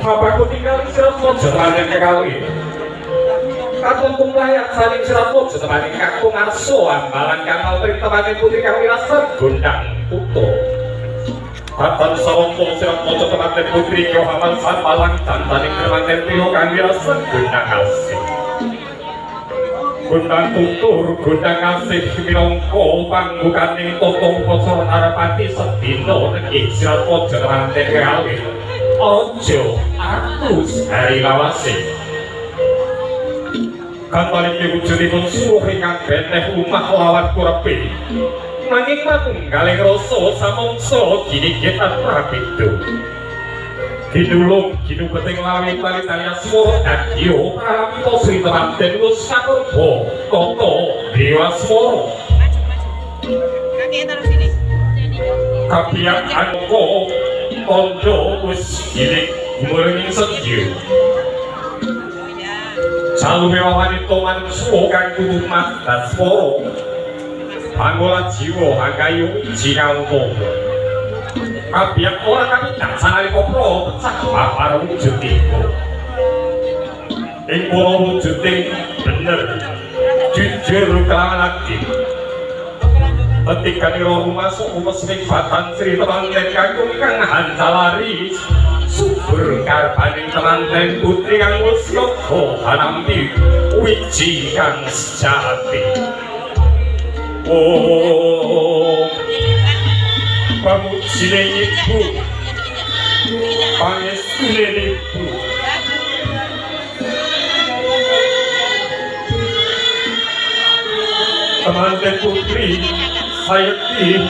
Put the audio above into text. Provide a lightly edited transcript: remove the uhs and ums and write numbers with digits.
Bapaku tinggal sirat mojo teman kekali. Kakung kumlayak saling sirat mojo teman kakung arso ambalan kanal dari teman putri kami rasa gondang puto. Hatan sawong sirat mojo teman putri kau amal sampalang tantaning teman pilo kami rasa gondang asih. Gondang tutur, gondang asih minongko panggukaning totong posor Narapati sedino negi sirat mojo teman kekali. Ojo atus hari lawase kantali wujudipun suruh ingkang beneh umah lawan kurepe nanging manunggaling rasa samangsa ginigit prapitu kidulung kinubeting lawi tali-tali asmara dadya pramita sri temanten wis sakurba tata dewa asmara kapiyak angka kondo wis gilik gumurning sedya salume wanita manungsa kang kudu madas swara panggola jiwa anggayu jinangka kabiyak ora kapidak sanalika pra pecah papar wujudipun ing para wujuding bener jujur kelawan ati ketika niro masuk umesning batan Sri Temanten kakung kang hancalari subur karpaning temanten putri kang wis yoga hanampi wiji kang sejati. Oh pamujine ibu pangestune ibu temanten putri Sayekti